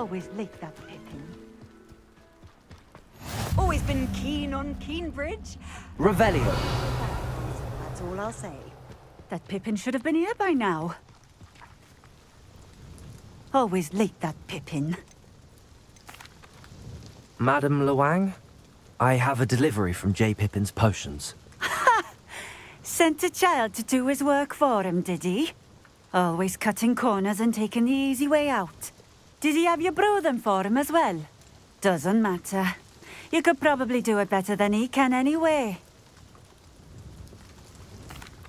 Always like that Pippin. Always been keen on Keenbridge. Revelio. That's all I'll say. That Pippin should have been here by now. Always like that Pippin. Madame Luang, I have a delivery from J. Pippin's potions. Sent a child to do his work for him, did he? Always cutting corners and taking the easy way out. Did he have you brew them for him as well? Doesn't matter. You could probably do it better than he can anyway.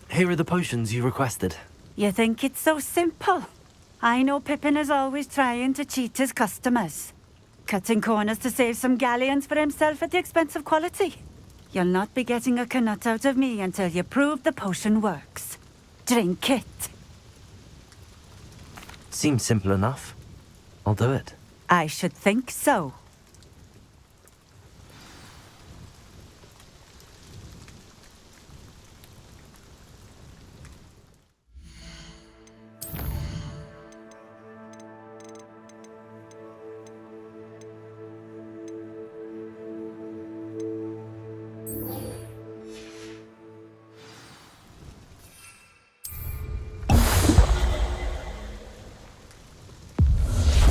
Here are the potions you requested. You think it's so simple? I know Pippin is always trying to cheat his customers. Cutting corners to save some galleons for himself at the expense of quality. You'll not be getting a canut out of me until you prove the potion works. Drink it. Seems simple enough. I'll do it. I should think so.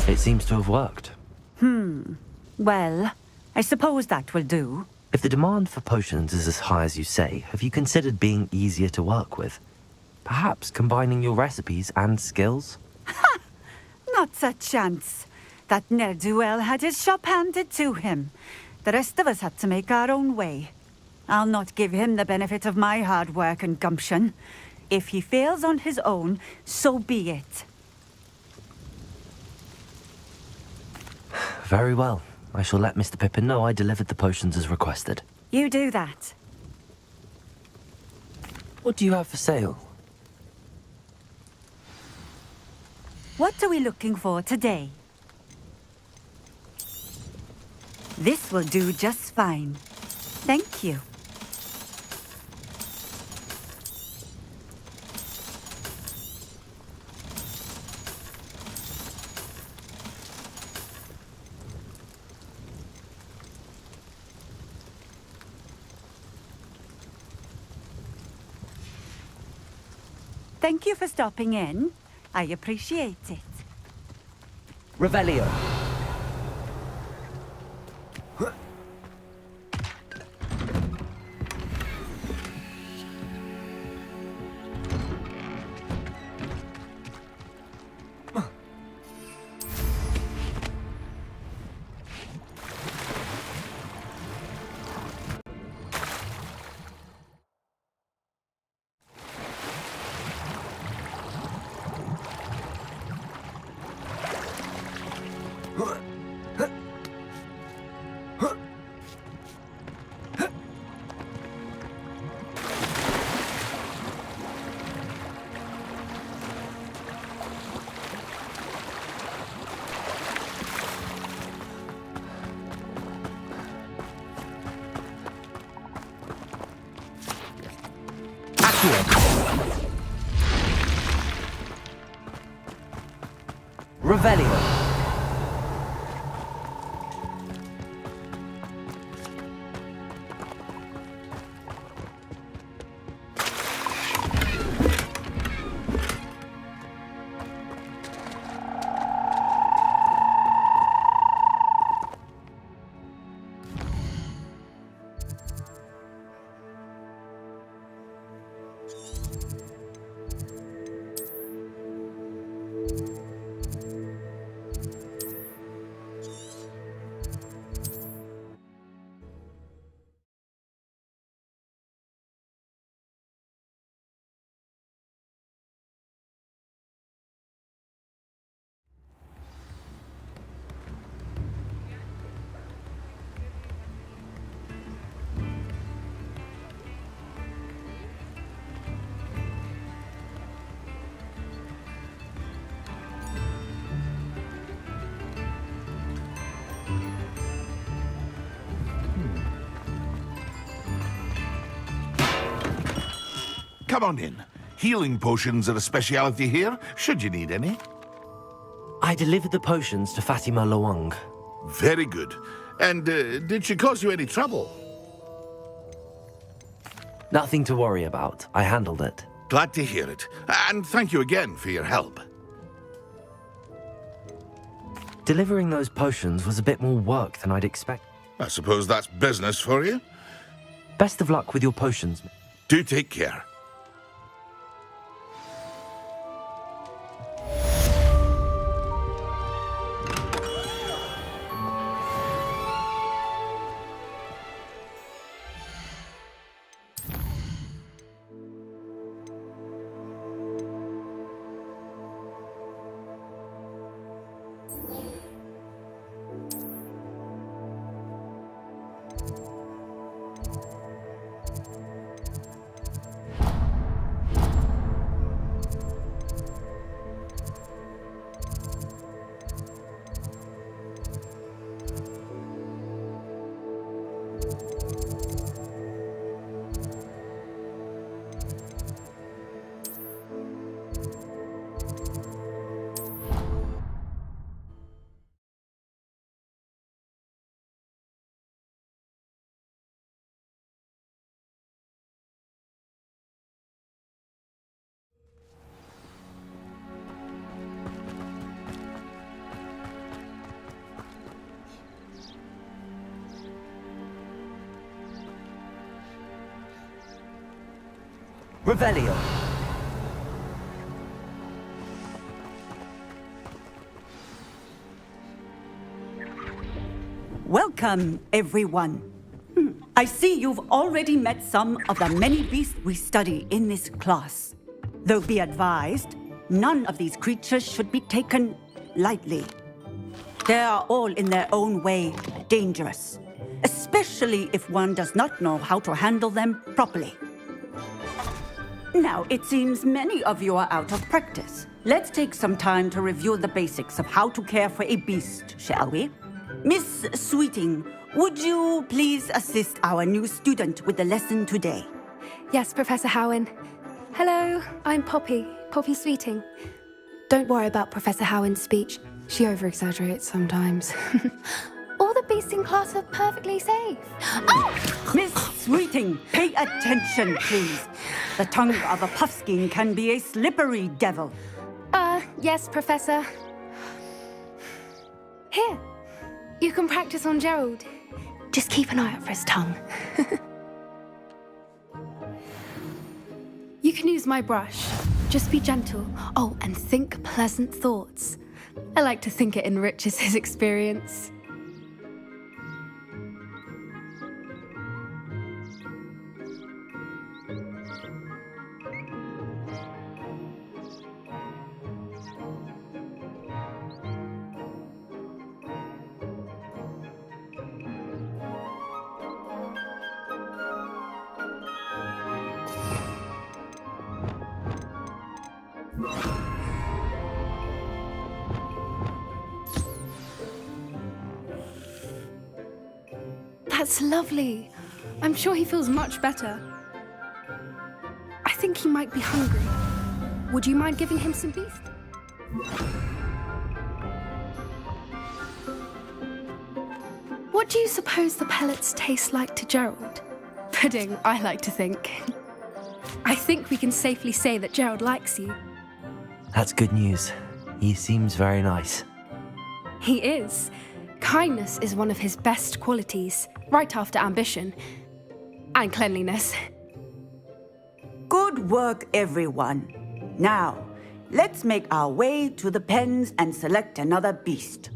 It seems to have worked. Well, I suppose that will do. If the demand for potions is as high as you say, have you considered being easier to work with? Perhaps combining your recipes and skills? Not a chance. That ne'er-do-well had his shop handed to him. The rest of us had to make our own way. I'll not give him the benefit of my hard work and gumption. If he fails on his own, so be it. Very well. I shall let Mr. Pippin know I delivered the potions as requested. You do that. What do you have for sale? What are we looking for today? This will do just fine. Thank you. Thank you for stopping in. I appreciate it. Revelio. Revelio. Come on in. Healing potions are a speciality here, should you need any. I delivered the potions to Fatima Lawang. Very good. And did she cause you any trouble? Nothing to worry about. I handled it. Glad to hear it. And thank you again for your help. Delivering those potions was a bit more work than I'd expect. I suppose that's business for you. Best of luck with your potions. Do take care. Revelio. Welcome, everyone. I see you've already met some of the many beasts we study in this class. Though be advised, none of these creatures should be taken lightly. They are all in their own way dangerous, especially if one does not know how to handle them properly. Now, it seems many of you are out of practice. Let's take some time to review the basics of how to care for a beast, shall we? Miss Sweeting, would you please assist our new student with the lesson today? Yes, Professor Howen. Hello, I'm Poppy Sweeting. Don't worry about Professor Howen's speech. She over-exaggerates sometimes. All the beasts in class are perfectly safe. Oh! Miss Sweeting, pay attention, please. The tongue of a puffskein can be a slippery devil. Yes, Professor. Here, you can practice on Gerald. Just keep an eye out for his tongue. You can use my brush. Just be gentle. Oh, and think pleasant thoughts. I like to think it enriches his experience. That's lovely. I'm sure he feels much better. I think he might be hungry. Would you mind giving him some beast? What do you suppose the pellets taste like to Gerald? Pudding, I like to think. I think we can safely say that Gerald likes you. That's good news. He seems very nice. He is. Kindness is one of his best qualities, right after ambition. And cleanliness. Good work, everyone. Now, let's make our way to the pens and select another beast.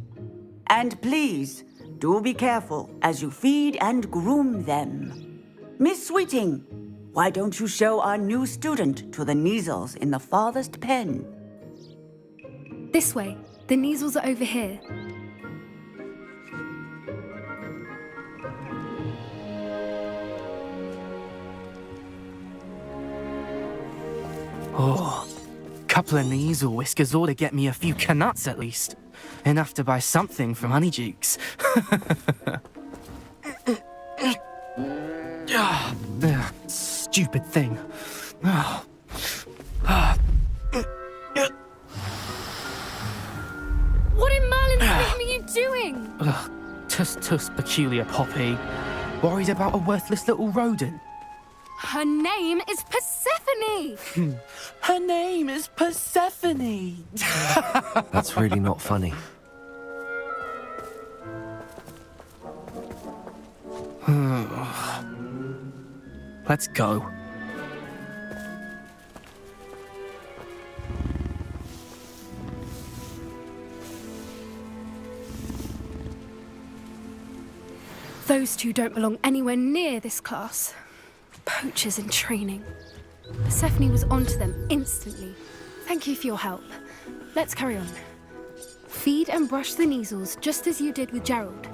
And please, do be careful as you feed and groom them. Miss Sweeting, why don't you show our new student to the Neasels in the farthest pen? This way. The Neasels are over here. Oh, couple of Neasel whiskers ought to get me a few canuts at least. Enough to buy something from Honeydukes. Stupid thing. Tuss, peculiar Poppy. Worried about a worthless little rodent? Her name is Persephone! Her name is Persephone! That's really not funny. Let's go. Those two don't belong anywhere near this class. Poachers in training. Persephone was onto them instantly. Thank you for your help. Let's carry on. Feed and brush the Neasels just as you did with Gerald.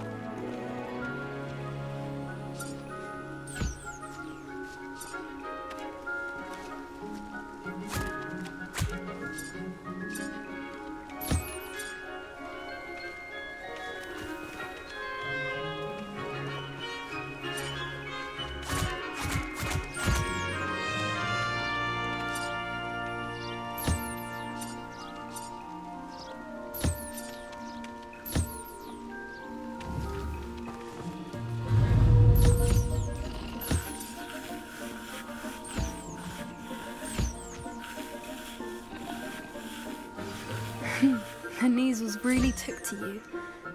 The Neasels really took to you.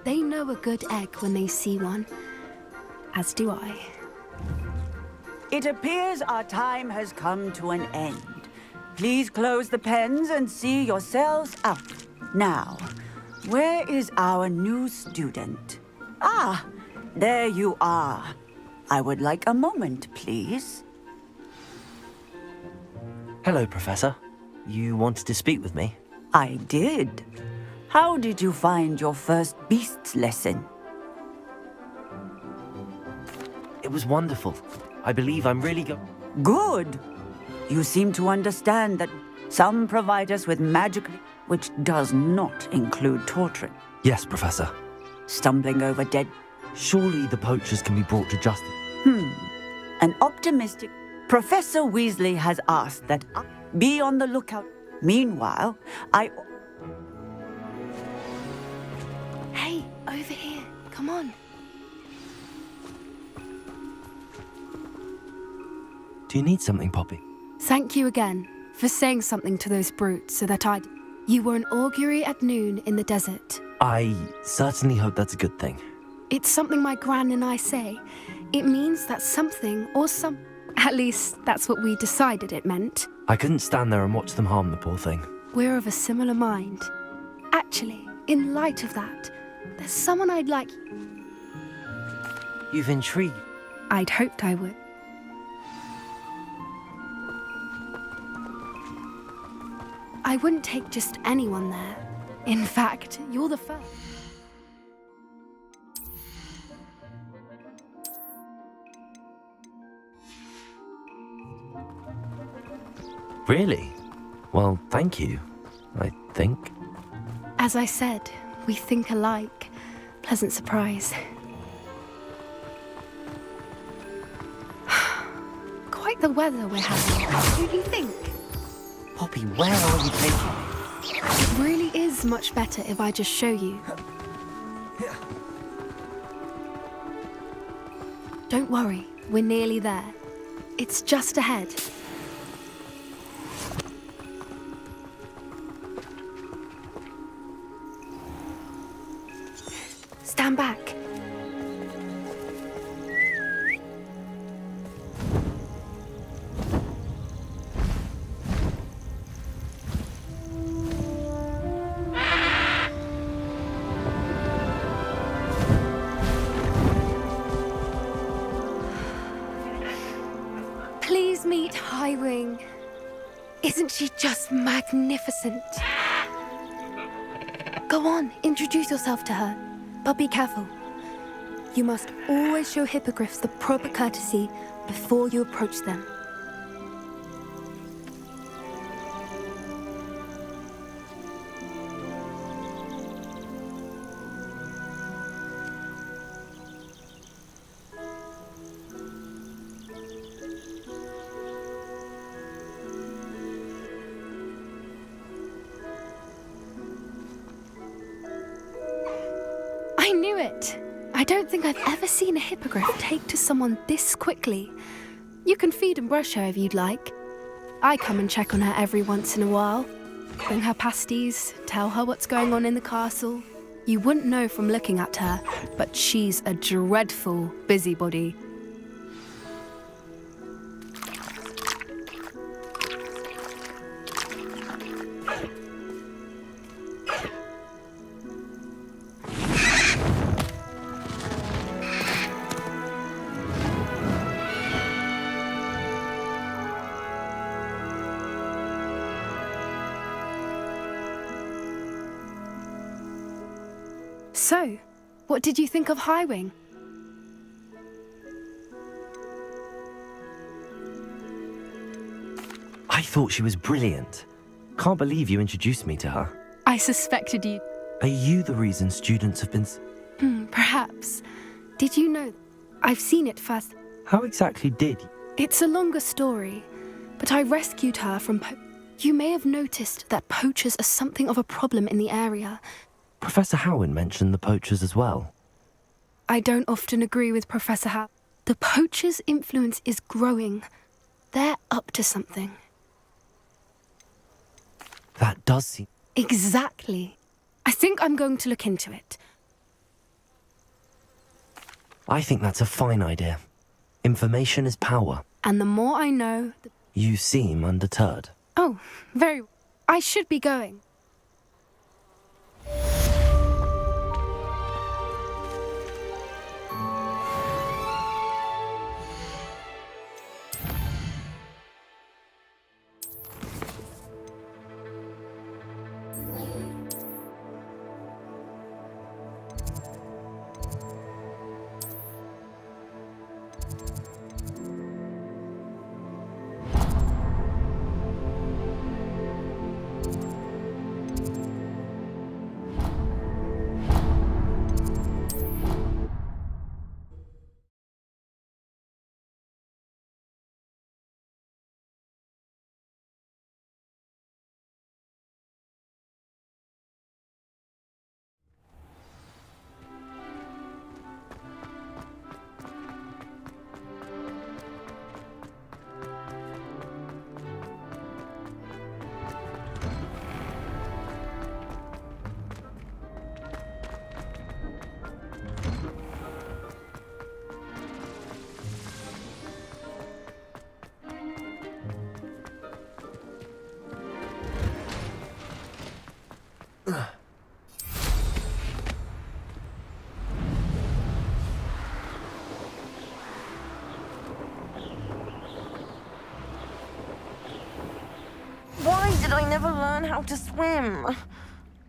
They know a good egg when they see one. As do I. It appears our time has come to an end. Please close the pens and see yourselves out. Now, where is our new student? Ah, there you are. I would like a moment, please. Hello, Professor. You wanted to speak with me? I did. How did you find your first beasts lesson? It was wonderful. I believe I'm really Good. You seem to understand that some provide us with magic, which does not include torturing, Yes, Professor. stumbling over dead. Surely the poachers can be brought to justice. An optimistic Professor Weasley has asked that I be on the lookout. Meanwhile, Hey, over here. Come on. Do you need something, Poppy? Thank you again for saying something to those brutes so that I'd... You were an augury at noon in the desert. I certainly hope that's a good thing. It's something my gran and I say. It means that something or some... At least, that's what we decided it meant. I couldn't stand there and watch them harm the poor thing. We're of a similar mind. Actually, in light of that, there's someone I'd like... You've intrigued. I'd hoped I would. I wouldn't take just anyone there. In fact, you're the first. Really? Well, thank you, I think. As I said, we think alike. Pleasant surprise. Quite the weather we're having, don't you think? Poppy, where are you taking me? It really is much better if I just show you. Don't worry, we're nearly there. It's just ahead. Stand back. Please meet Highwing. Isn't she just magnificent? Go on, introduce yourself to her. But be careful. You must always show hippogriffs the proper courtesy before you approach them. I knew it! I don't think I've ever seen a hippogriff take to someone this quickly. You can feed and brush her if you'd like. I come and check on her every once in a while. Bring her pasties, tell her what's going on in the castle. You wouldn't know from looking at her, but she's a dreadful busybody. So, what did you think of Highwing? I thought she was brilliant. Can't believe you introduced me to her. I suspected you. Are you the reason students have been... Perhaps. Did you know? I've seen it first. How exactly did you? It's a longer story, but I rescued her from You may have noticed that poachers are something of a problem in the area. Professor Howin mentioned the poachers as well. I don't often agree with Professor Howe. The poachers' influence is growing. They're up to something. That does seem... Exactly. I think I'm going to look into it. I think that's a fine idea. Information is power. And the more I know... You seem undeterred. Oh, very... I should be going. Why did I never learn how to swim?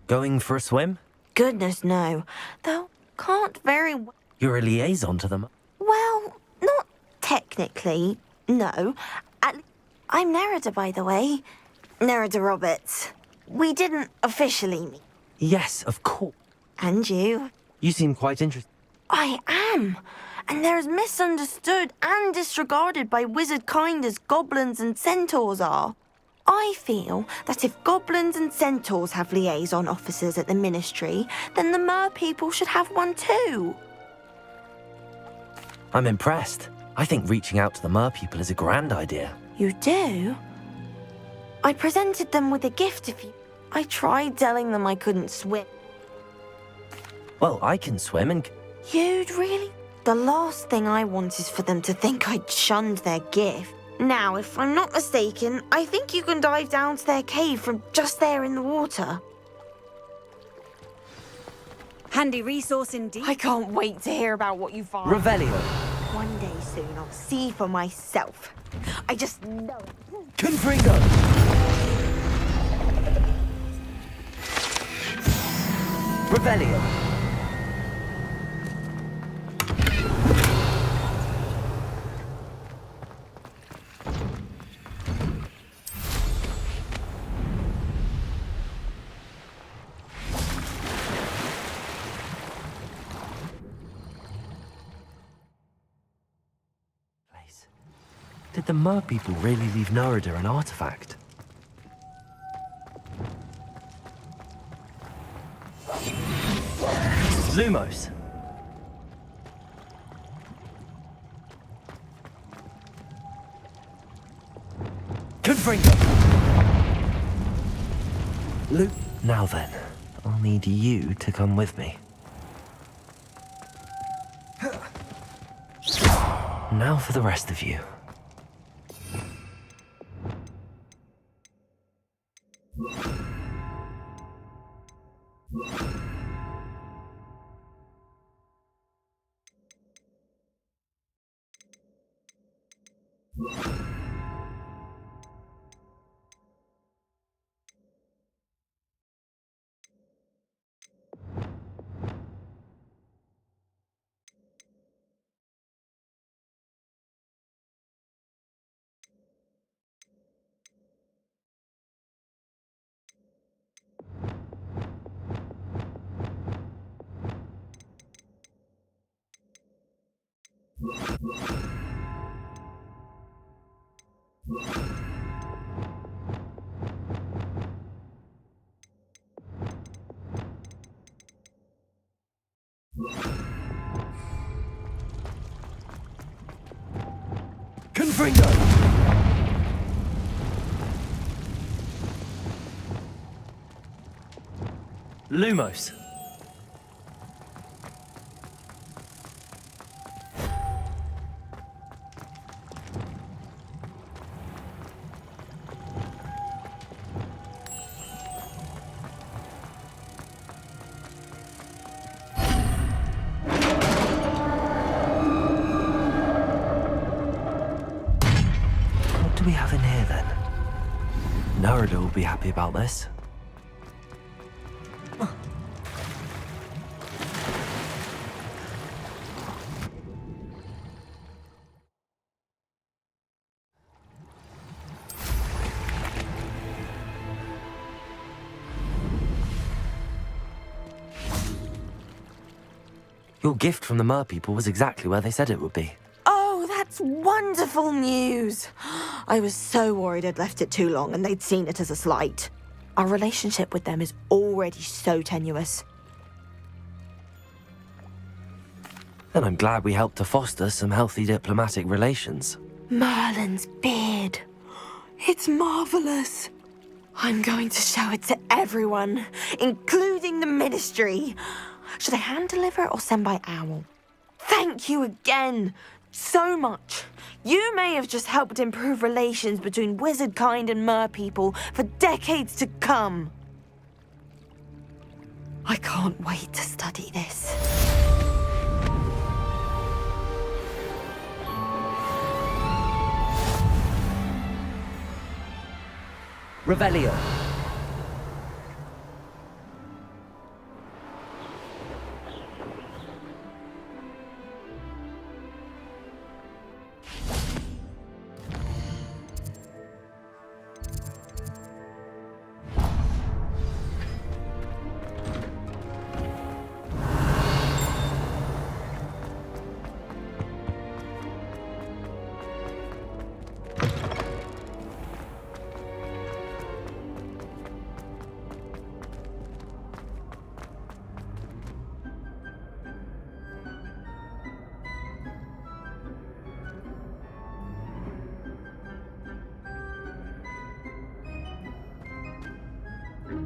Going for a swim? Goodness, no. Though, can't very well. You're a liaison to them. Well, not technically, no. I'm Nerida, by the way. Nerida Roberts. We didn't officially meet. Yes, of course. And you? You seem quite interested. I am. And they're as misunderstood and disregarded by wizard kind as goblins and centaurs are. I feel that if goblins and centaurs have liaison officers at the ministry, then the mer people should have one too. I'm impressed. I think reaching out to the mer people is a grand idea. You do? I presented them with a gift if you... I tried telling them I couldn't swim. Well, I can swim and... You'd really? The last thing I want is for them to think I'd shunned their gift. Now, if I'm not mistaken, I think you can dive down to their cave from just there in the water. Handy resource indeed. I can't wait to hear about what you find. Revelio. One day soon, I'll see for myself. I just know it. Confringo. Revelio. Did the mer people really leave Nerida an artifact? Lumos. Confringo! Luke, now then, I'll need you to come with me. Now for the rest of you. Confringo! Lumos. What do we have in here then? Narada will be happy about this. Your gift from the Mer people was exactly where they said it would be. Oh, that's wonderful news. I was so worried I'd left it too long and they'd seen it as a slight. Our relationship with them is already so tenuous. And I'm glad we helped to foster some healthy diplomatic relations. Merlin's beard. It's marvelous. I'm going to show it to everyone, including the Ministry. Should I hand deliver or send by owl? Thank you again so much. You may have just helped improve relations between wizard kind and mer people for decades to come. I can't wait to study this. Revelio.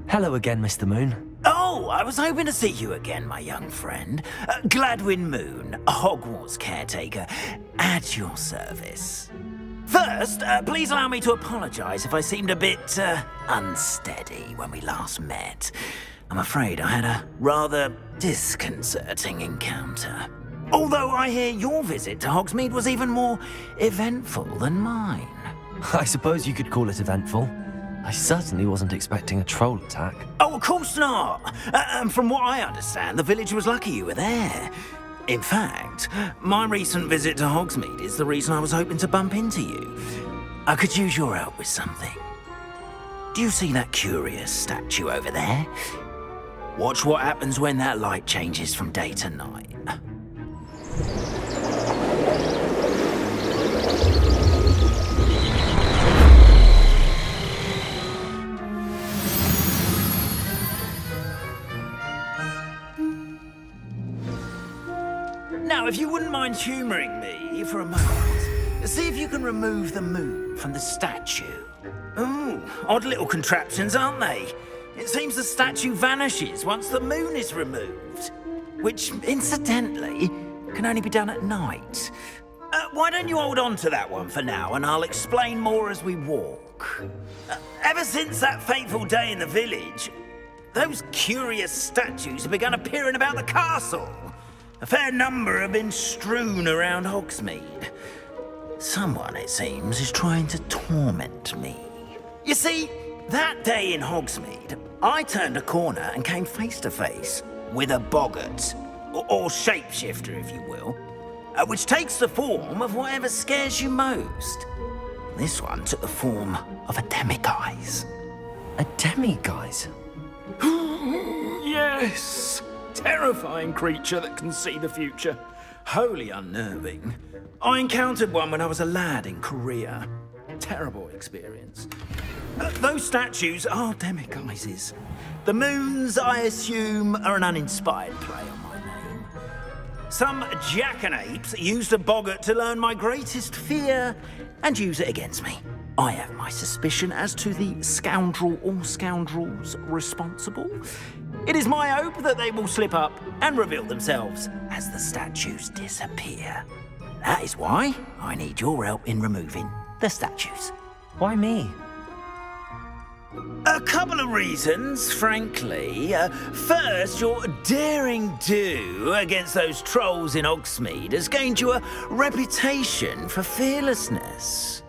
Hello again, Mr. Moon. Oh, I was hoping to see you again, my young friend. Gladwin Moon, Hogwarts caretaker, at your service. First, please allow me to apologize if I seemed a bit unsteady when we last met. I'm afraid I had a rather disconcerting encounter. Although I hear your visit to Hogsmeade was even more eventful than mine. I suppose you could call it eventful. I certainly wasn't expecting a troll attack. Oh, of course not. And from what I understand, the village was lucky you were there. In fact, my recent visit to Hogsmeade is the reason I was hoping to bump into you. I could use your help with something. Do you see that curious statue over there? Watch what happens when that light changes from day to night. Now, if you wouldn't mind humouring me for a moment, see if you can remove the moon from the statue. Ooh, odd little contraptions, aren't they? It seems the statue vanishes once the moon is removed. Which, incidentally, can only be done at night. Why don't you hold on to that one for now, and I'll explain more as we walk. Ever since that fateful day in the village, those curious statues have begun appearing about the castle. A fair number have been strewn around Hogsmeade. Someone, it seems, is trying to torment me. You see, that day in Hogsmeade, I turned a corner and came face to face with a boggart, or shapeshifter, if you will, which takes the form of whatever scares you most. This one took the form of a demiguise. A demiguise? Yes! Terrifying creature that can see the future. Wholly unnerving. I encountered one when I was a lad in Korea. Terrible experience. Those statues are demiguises. The moons, I assume, are an uninspired play on my name. Some jackanapes used a boggart to learn my greatest fear and use it against me. I have my suspicion as to the scoundrel or scoundrels responsible. It is my hope that they will slip up and reveal themselves as the statues disappear. That is why I need your help in removing the statues. Why me? A couple of reasons, frankly. First, your daring do against those trolls in Hogsmeade has gained you a reputation for fearlessness.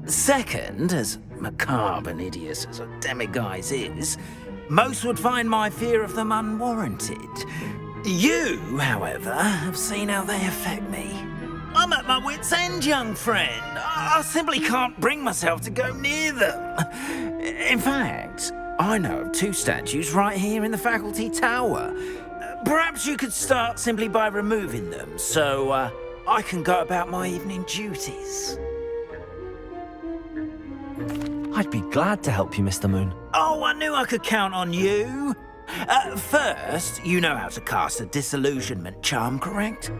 Second, as macabre and hideous as a demiguise is, most would find my fear of them unwarranted. You, however, have seen how they affect me. I'm at my wit's end, young friend. I simply can't bring myself to go near them. In fact, I know of two statues right here in the faculty tower. Perhaps you could start simply by removing them, so I can go about my evening duties. I'd be glad to help you, Mr. Moon. Oh, I knew I could count on you. First, you know how to cast a disillusionment charm, correct?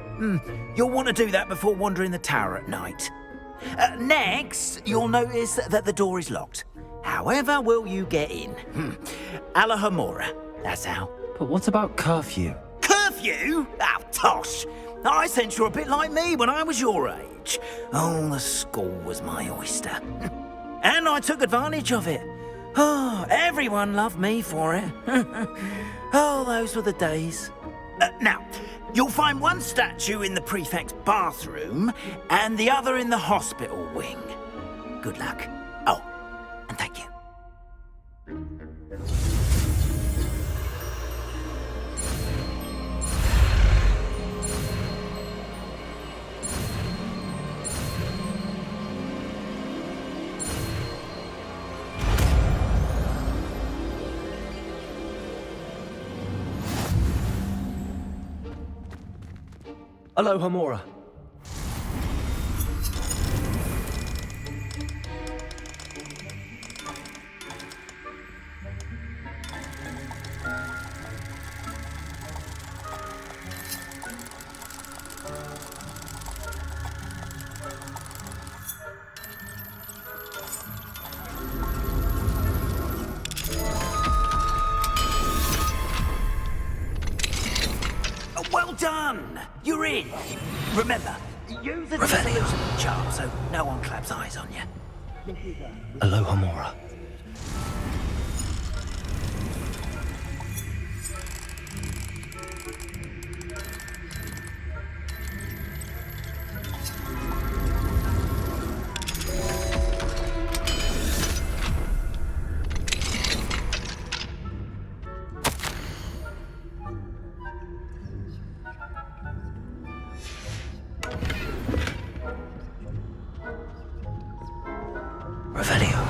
You'll want to do that before wandering the tower at night. Next, you'll notice that the door is locked. However will you get in? Alahomora, that's how. But what about curfew? Curfew? Oh, tosh. I sense you're a bit like me when I was your age. Oh, the school was my oyster. And I took advantage of it. Oh, everyone loved me for it. Oh, those were the days. Now, you'll find one statue in the prefect's bathroom and the other in the hospital wing. Good luck. Oh, and thank you. Alohomora. Well done! You're in. Remember, use the disillusionment charm so no one claps eyes on you. Alohomora. Revelio.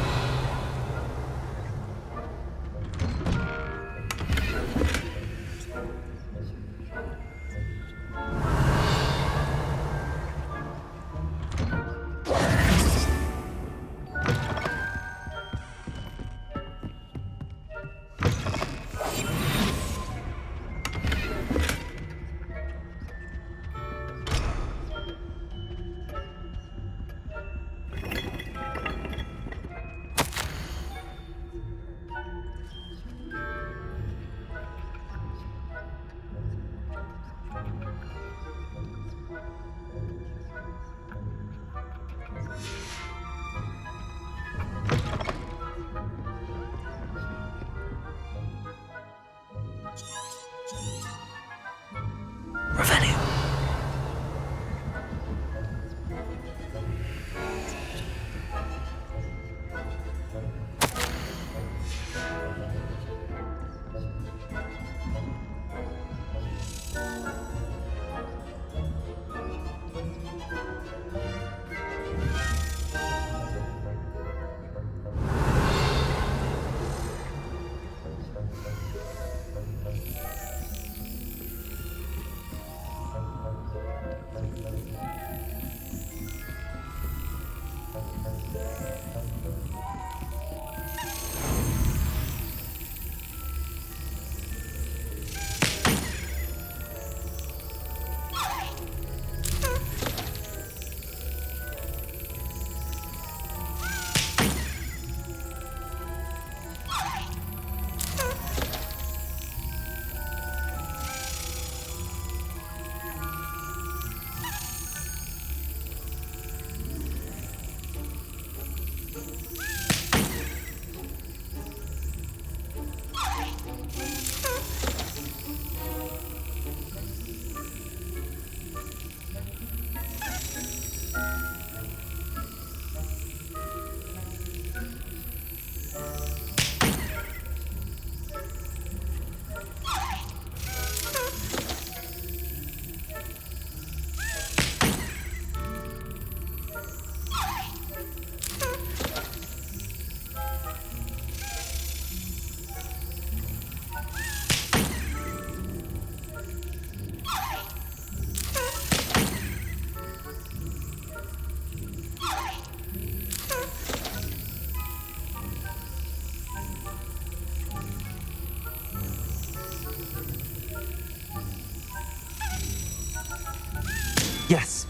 Yes.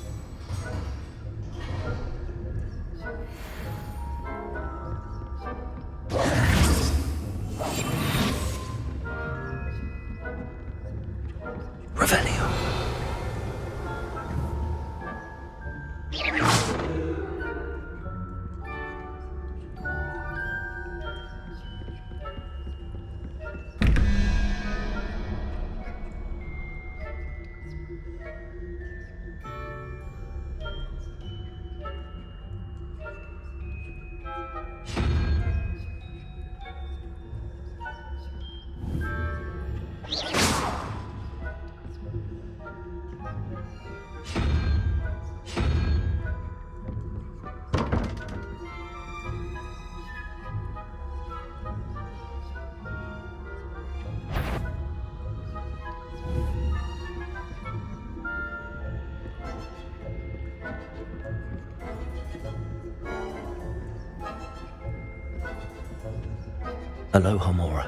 Revelio. Aloha Mora.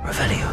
Revelio.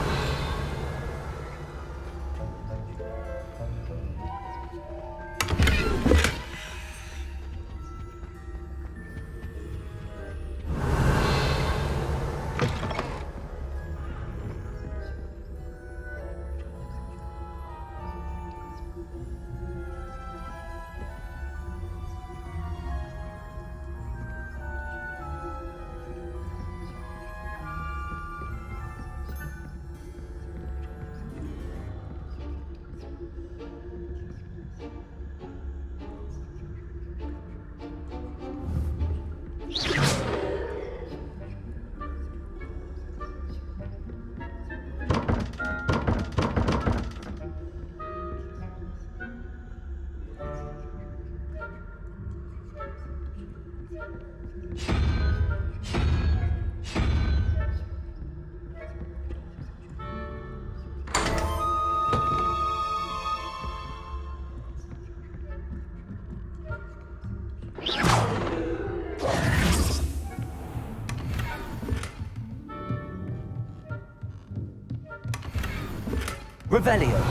Revelio.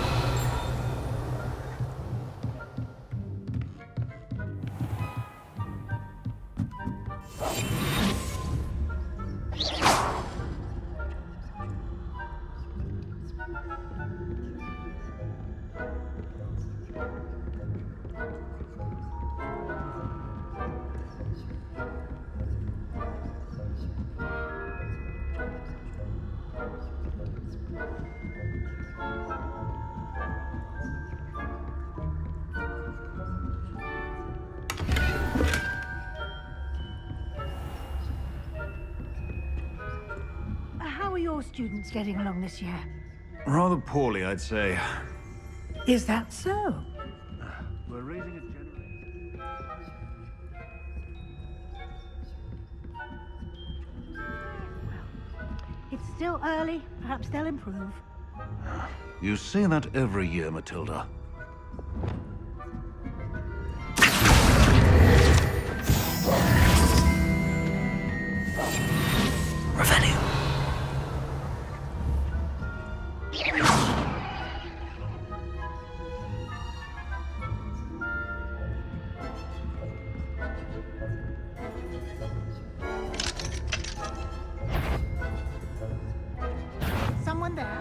How are your students getting along this year? Rather poorly, I'd say. Is that so? We're raising a generation. It's still early. Perhaps they'll improve. You say that every year, Matilda. Revelio. Someone there?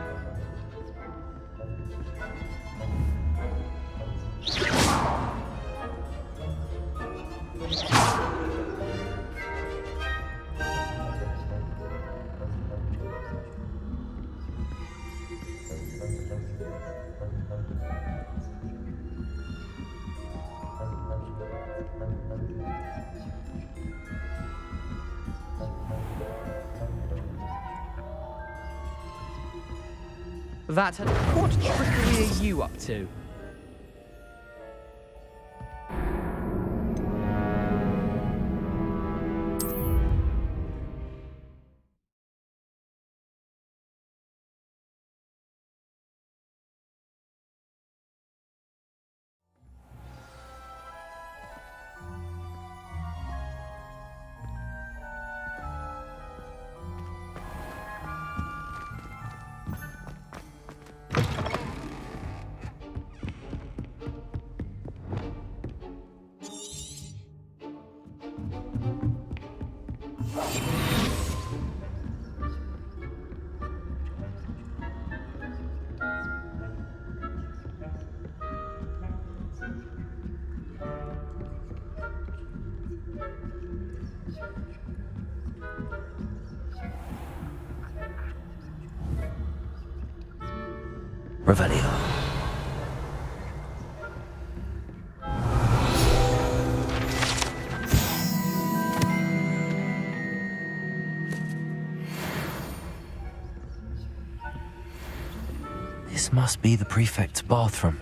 What trickery are you up to? Revelio. This must be the prefect's bathroom.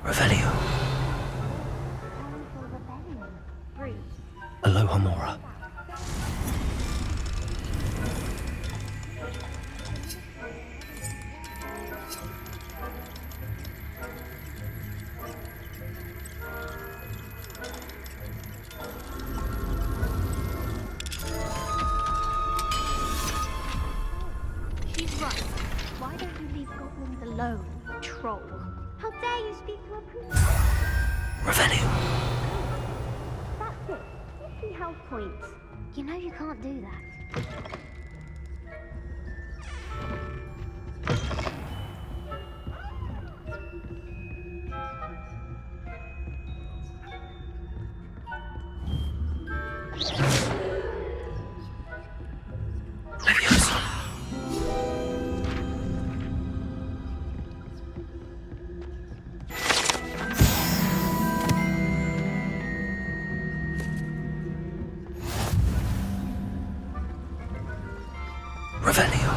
Revelio. Aloha Mora. She's right. Why don't you leave goblins alone, troll? How dare you speak to a priest? Revelio. That's it. 50 health points. You know you can't do that. Leviosa. Revelio.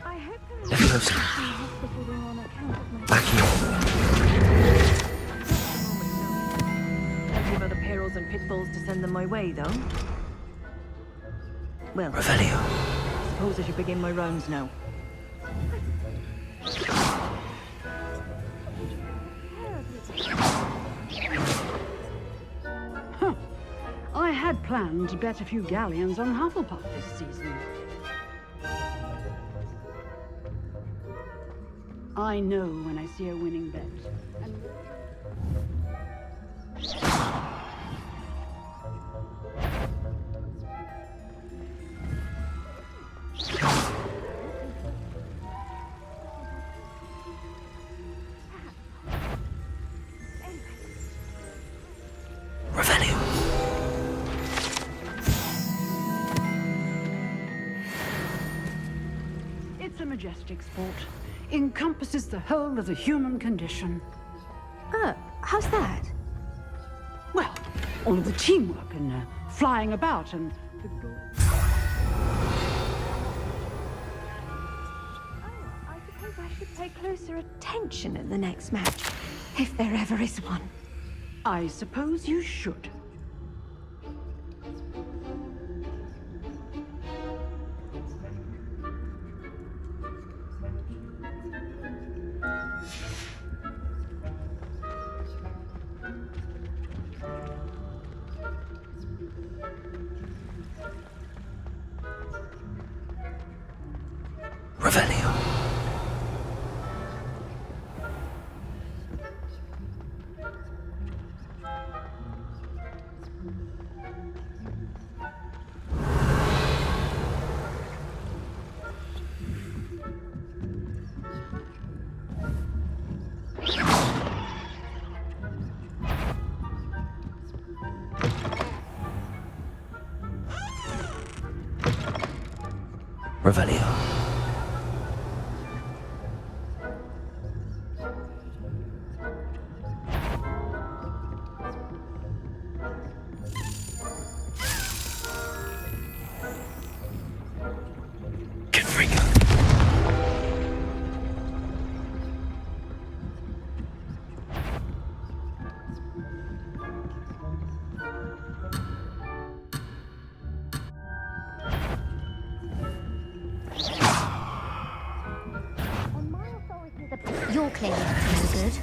I hope there is Leviosa. hospital room on account of my... Accio. Plenty of other perils and pitfalls to send them my way, though. Well, Revelio. suppose I should begin my rounds now. I had planned to bet a few galleons on Hufflepuff this season. I know when I see a winning bet. And Revelio. it's a majestic sport. Encompasses the whole of the human condition. Oh, how's that? Well, all of the teamwork and flying about and the I suppose I should pay closer attention at the next match, if there ever is one. I suppose you should. Revelio. Revelio. Confringo. On my authority, you're clearly no good.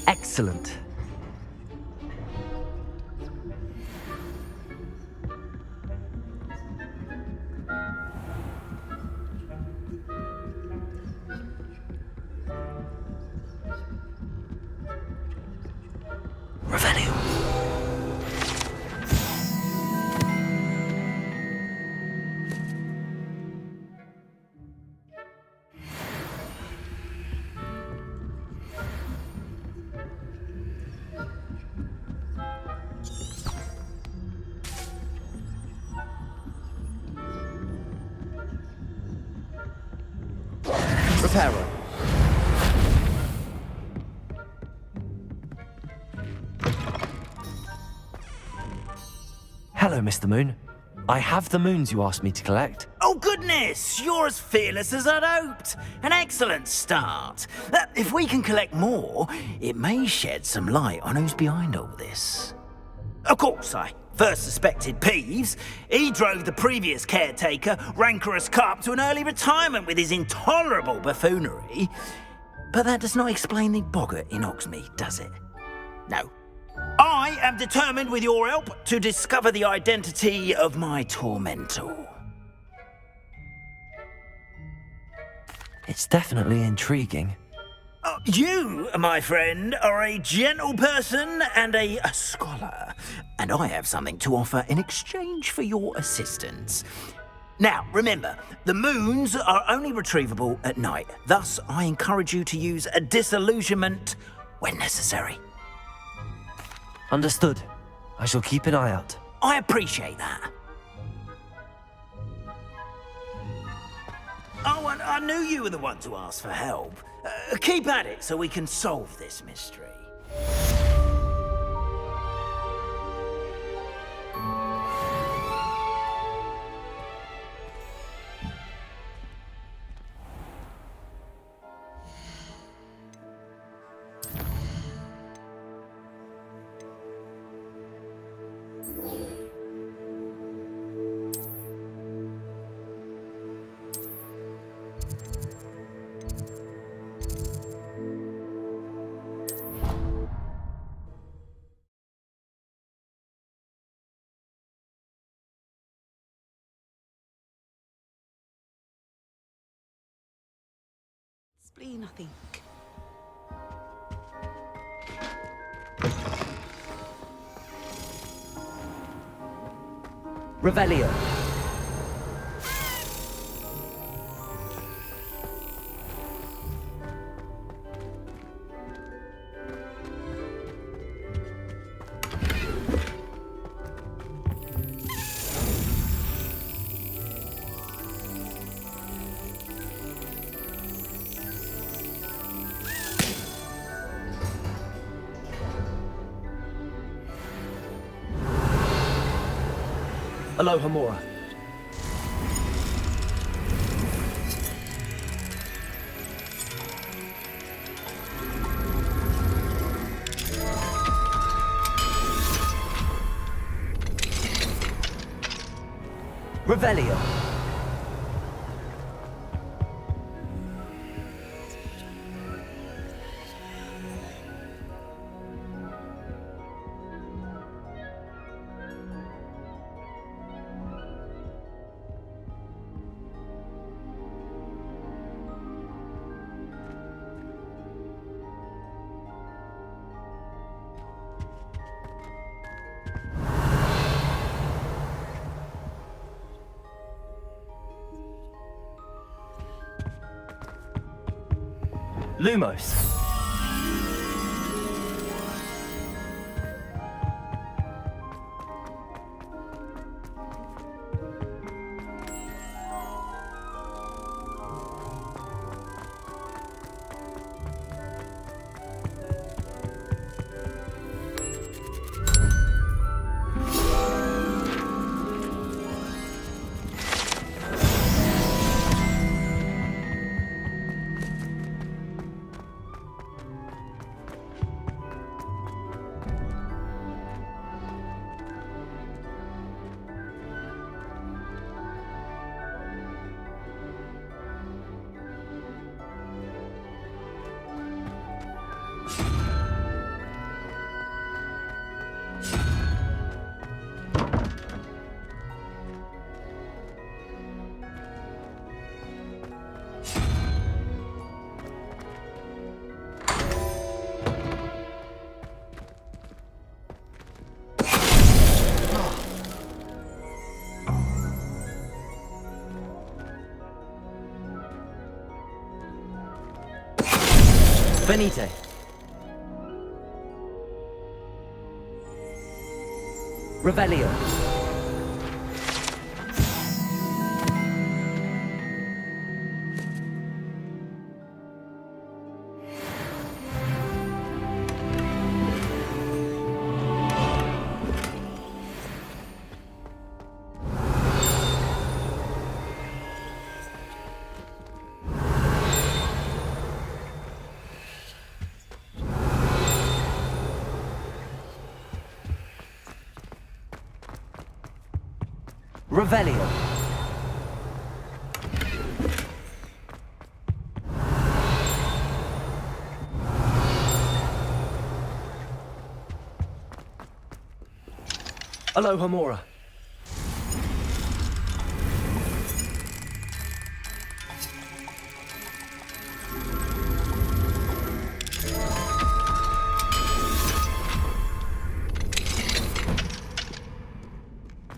Excellent. Revelio. Reparo. Hello, Mr. Moon. I have the moons you asked me to collect. Oh, goodness! You're as fearless as I'd hoped. An excellent start. If we can collect more, it may shed some light on who's behind all this. Of course, I first suspected Peeves. He drove the previous caretaker, Rancorous Carp, to an early retirement with his intolerable buffoonery. But that does not explain the boggart in Hogsmeade, does it? No. I am determined, with your help, to discover the identity of my tormentor. It's definitely intriguing. You, my friend, are a gentle person and a scholar, and I have something to offer in exchange for your assistance. Now, remember, the moons are only retrievable at night. Thus, I encourage you to use a disillusionment when necessary. Understood. I shall keep an eye out. I appreciate that. Oh, and I knew you were the one to ask for help. Keep at it so we can solve this mystery. Spleen, I think. Revelio. Aloha Mora. Revelio. Lumos. Venite. Revelio. Revelio. Alohomora.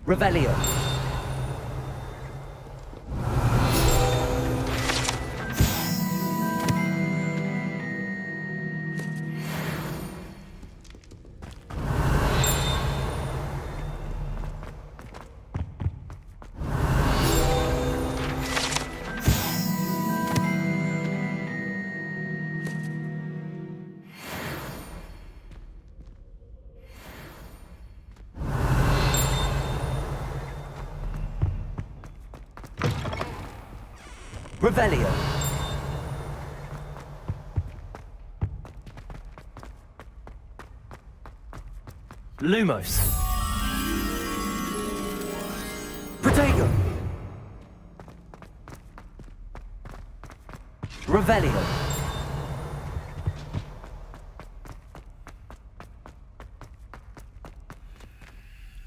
Revelio. Revelio. Lumos. Protego. Revelio.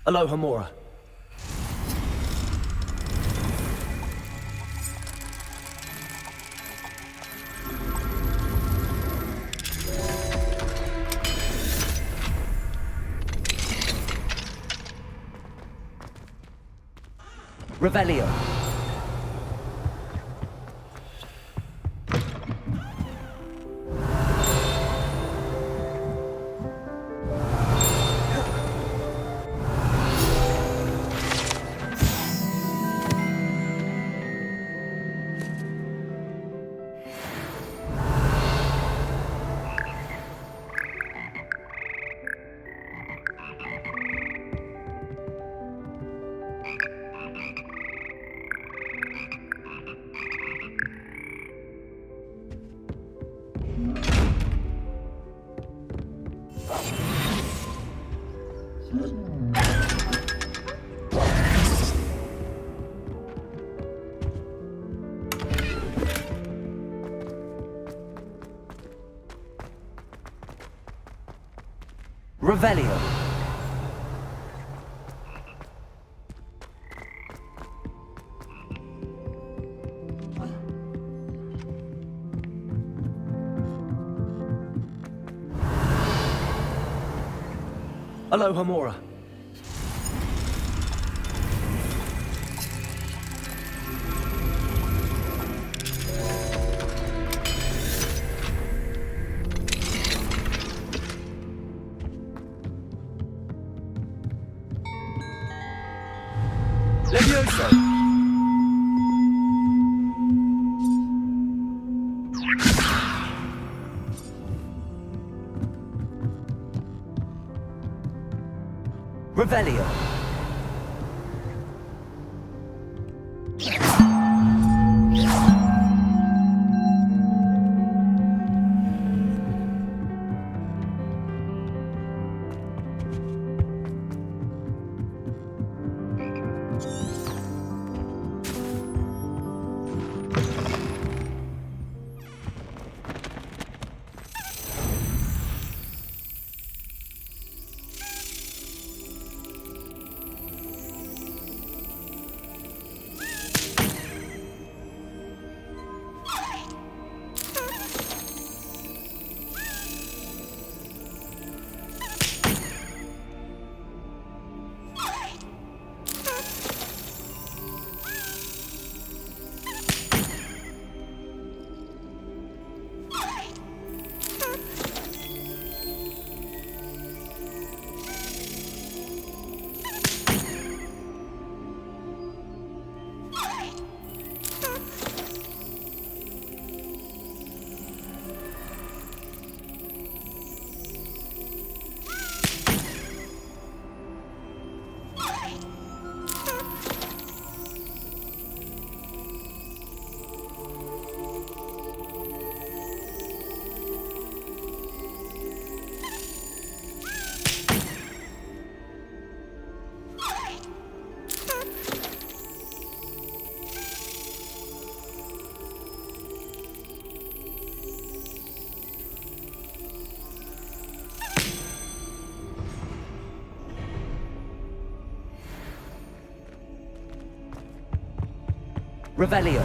Alohomora. Revelio. Revelio. Alohomora. Levioso. Revelio. Revelio.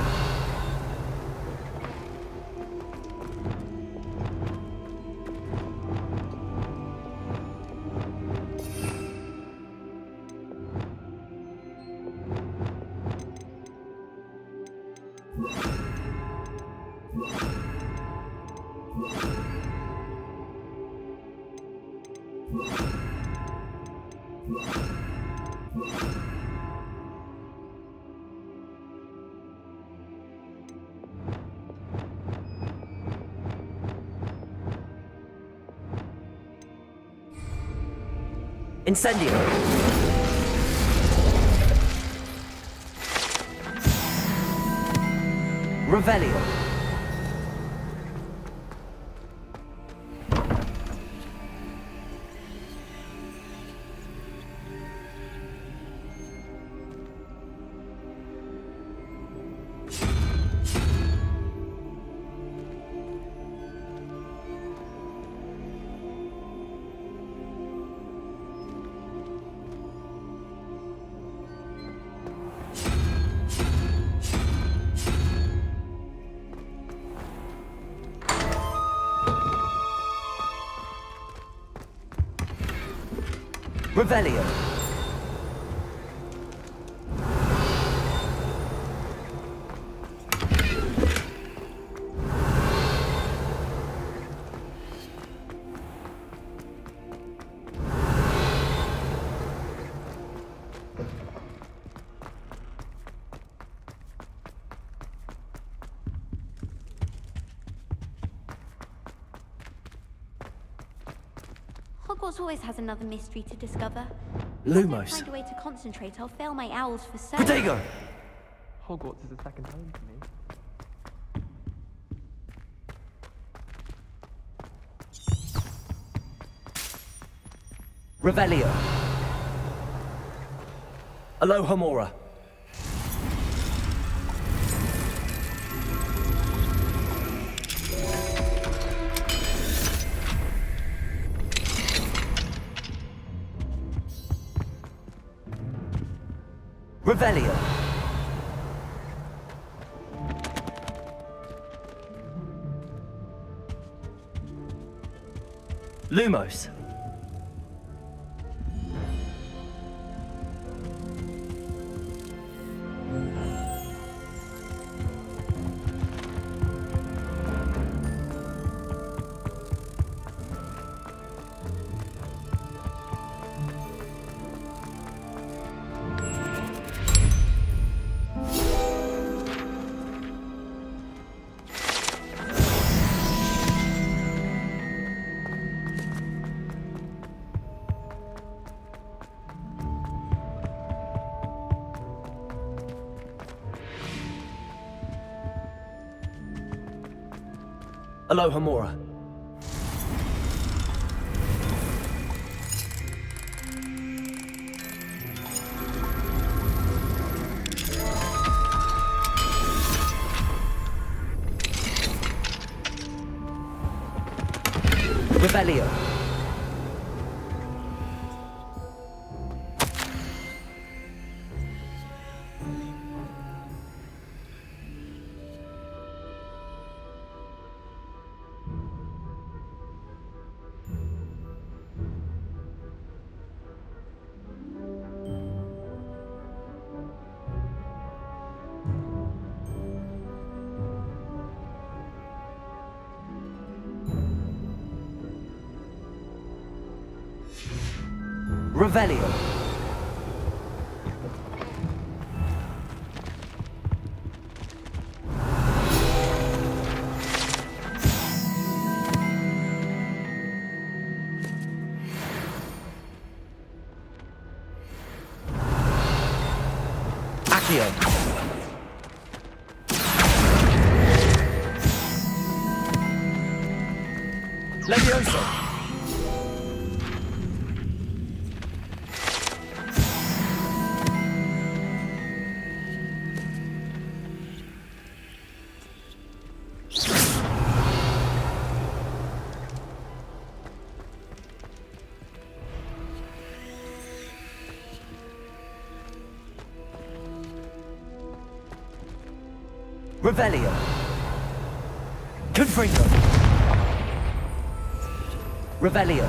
Incendio. Revelio. Revelio. Hogwarts always has another mystery to discover. Lumos. If I don't find a way to concentrate, I'll fail my owls for certain. Protego. Hogwarts is a second home to me. Revelio. Alohomora. Revelio. Lumos. Alohomora. Revelio. Revelio. Accio. Levioso. Revelio. Confringo. Revelio.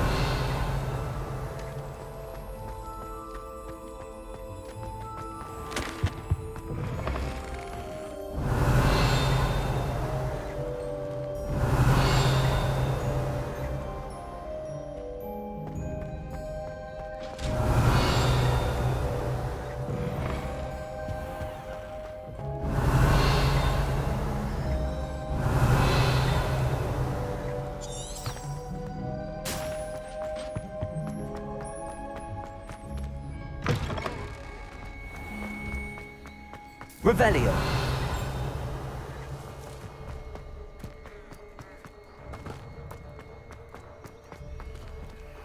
Revelio.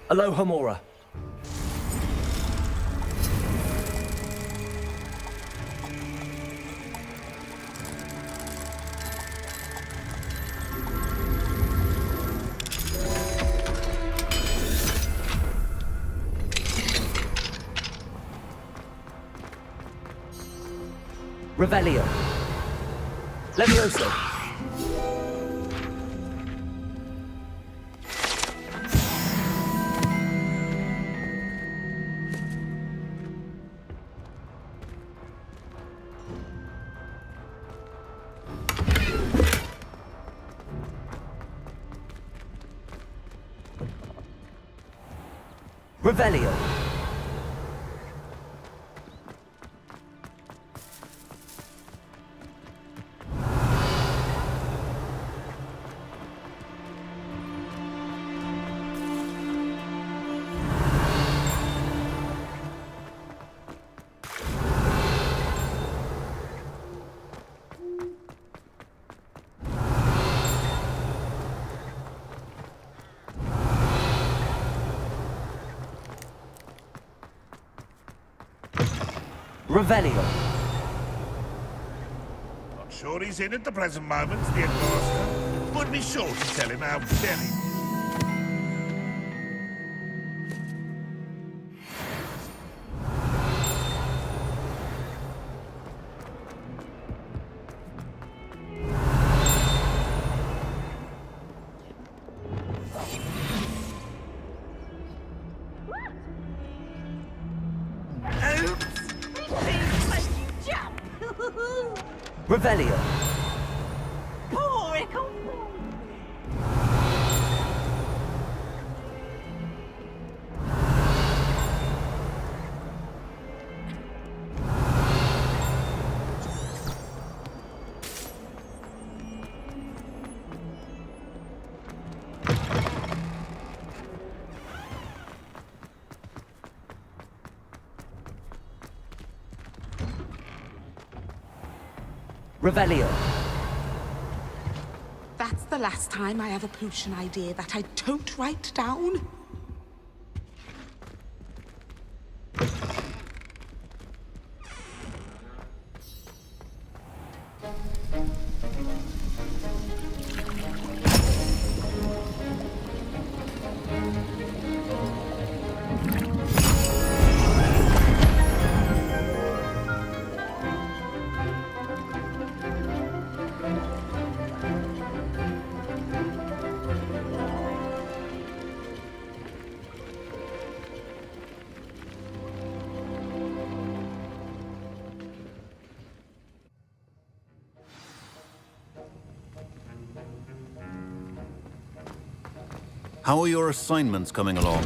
Aloha Mora. Revelio. Levioso. Revelio. Revelio. Not sure he's in at the present moment, the headmaster. Would be sure to tell him how very... Revelio. Revelio. That's the last time I have a potion idea that I don't write down. How are your assignments coming along?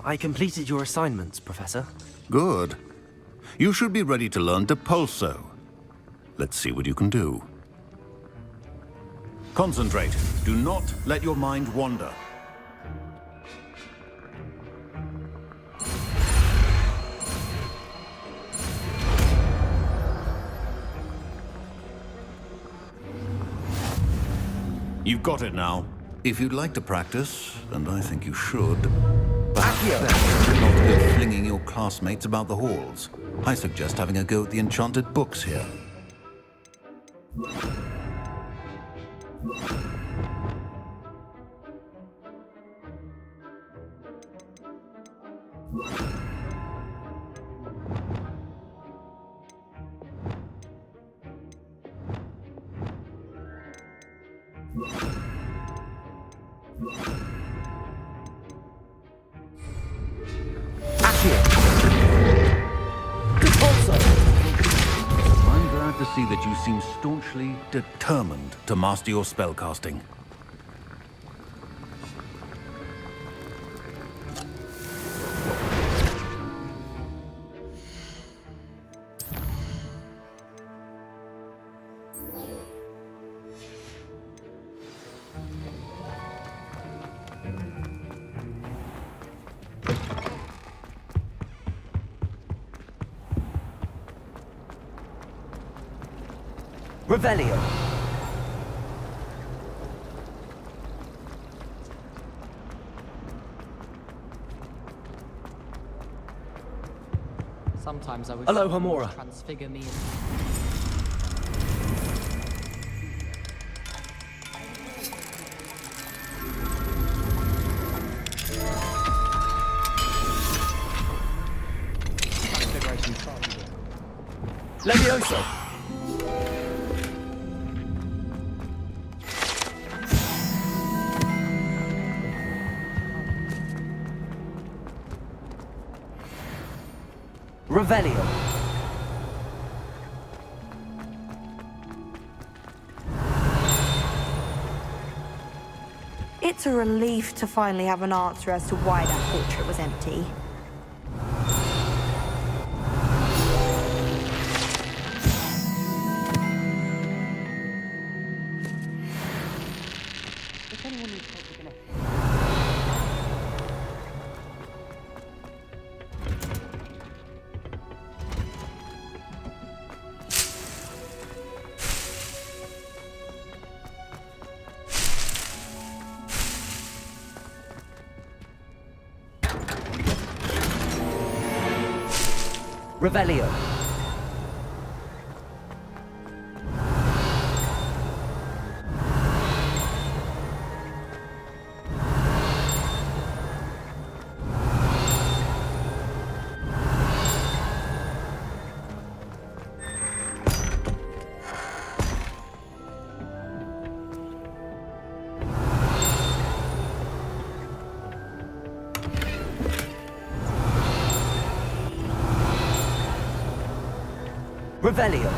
I completed your assignments, Professor. Good. You should be ready to learn Depulso. Let's see what you can do. Concentrate. Do not let your mind wander. You've got it now. If you'd like to practice, and I think you should, perhaps not go flinging your classmates about the halls. I suggest having a go at the enchanted books here. I'm glad to see that you seem staunchly determined to master your spellcasting. Revelio. Sometimes I wish Aloha Mora. transfigure me. Levioso. Revelio. It's a relief to finally have an answer as to why that portrait was empty. Revelio. Revelio.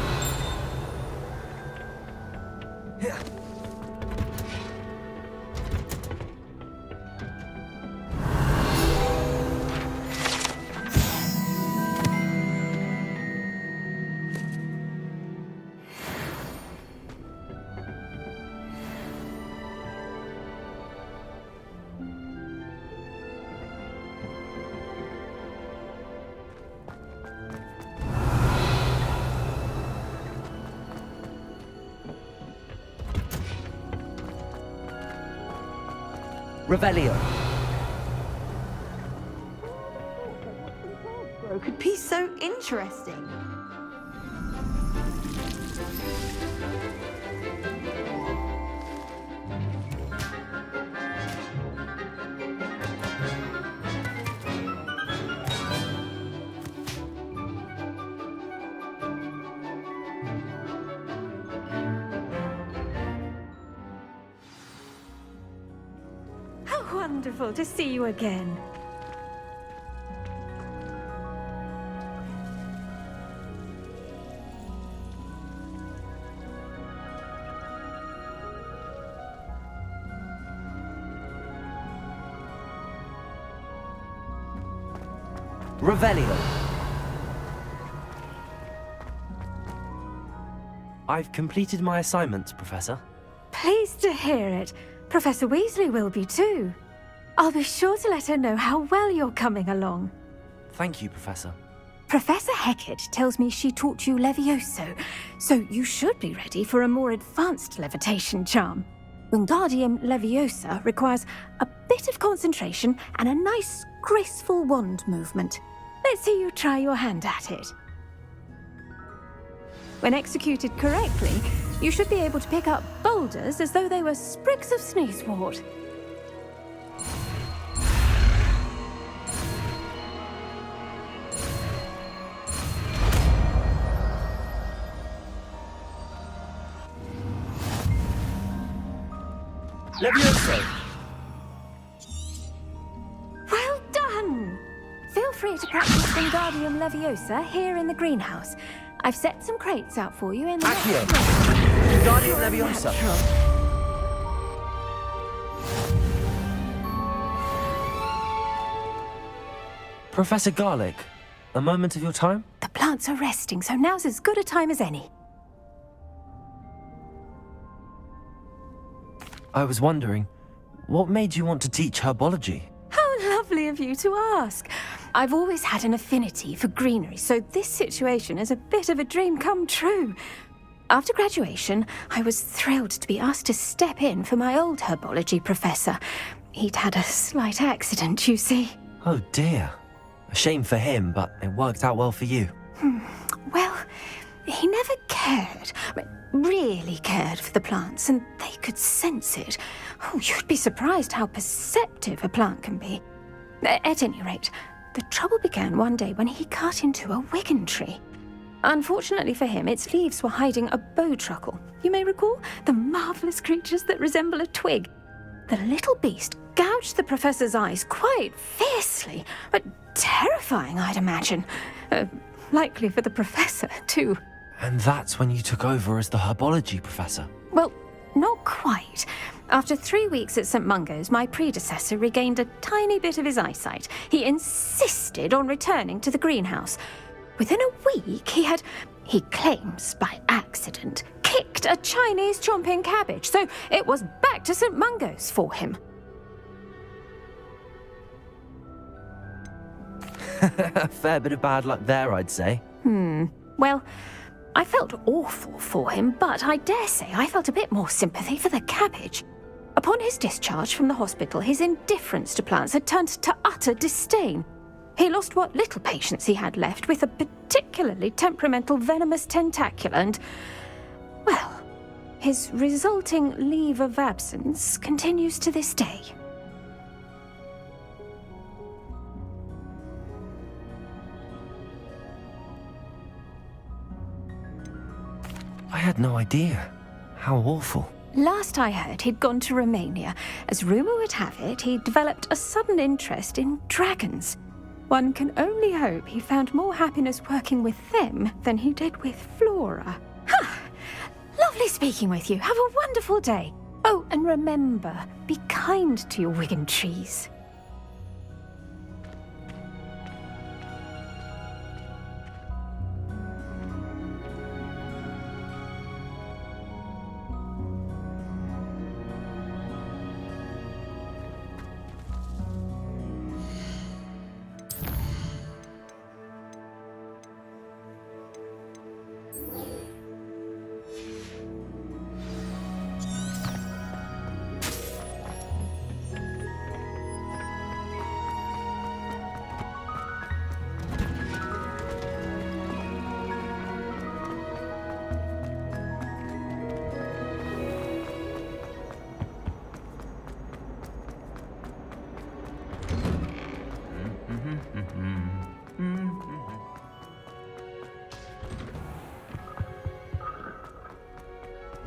Revelio. Could be so interesting. Wonderful to see you again. Revelio. I've completed my assignments, Professor. Pleased to hear it. Professor Weasley will be too. I'll be sure to let her know how well you're coming along. Thank you, Professor. Professor Hecat tells me she taught you Levioso, so you should be ready for a more advanced levitation charm. Wingardium Leviosa requires a bit of concentration and a nice, graceful wand movement. Let's see you try your hand at it. When executed correctly, you should be able to pick up boulders as though they were sprigs of sneezewort. Levioso! Well done! Feel free to practice Wingardium Leviosa here in the greenhouse. I've set some crates out for you in the Accio! next Wingardium Leviosa! Professor Garlic, a moment of your time? The plants are resting, so now's as good a time as any. I was wondering, what made you want to teach herbology? How lovely of you to ask. I've always had an affinity for greenery, so this situation is a bit of a dream come true. After graduation, I was thrilled to be asked to step in for my old herbology professor. He'd had a slight accident, you see. Oh dear. A shame for him, but it worked out well for you. Well, he never cared, really cared for the plants, and they could sense it. Oh, you'd be surprised how perceptive a plant can be. At any rate, the trouble began one day when he cut into a wigan tree. Unfortunately for him, its leaves were hiding a bowtruckle. You may recall the marvellous creatures that resemble a twig. The little beast gouged the professor's eyes quite fiercely, but terrifying, I'd imagine. Likely for the professor, too. And that's when you took over as the herbology professor? Well, not quite. After 3 weeks at St. Mungo's, my predecessor regained a tiny bit of his eyesight. He insisted on returning to the greenhouse. Within a week, he claims by accident, kicked a Chinese chomping cabbage, so it was back to St. Mungo's for him. A fair bit of bad luck there, I'd say. Well, I felt awful for him, but I dare say I felt a bit more sympathy for the cabbage. Upon his discharge from the hospital, his indifference to plants had turned to utter disdain. He lost what little patience he had left with a particularly temperamental venomous tentacula and, well, his resulting leave of absence continues to this day. I had no idea. How awful. Last I heard, he'd gone to Romania. As rumour would have it, he'd developed a sudden interest in dragons. One can only hope he found more happiness working with them than he did with Flora. Lovely speaking with you. Have a wonderful day. Oh, and remember, be kind to your wigan trees.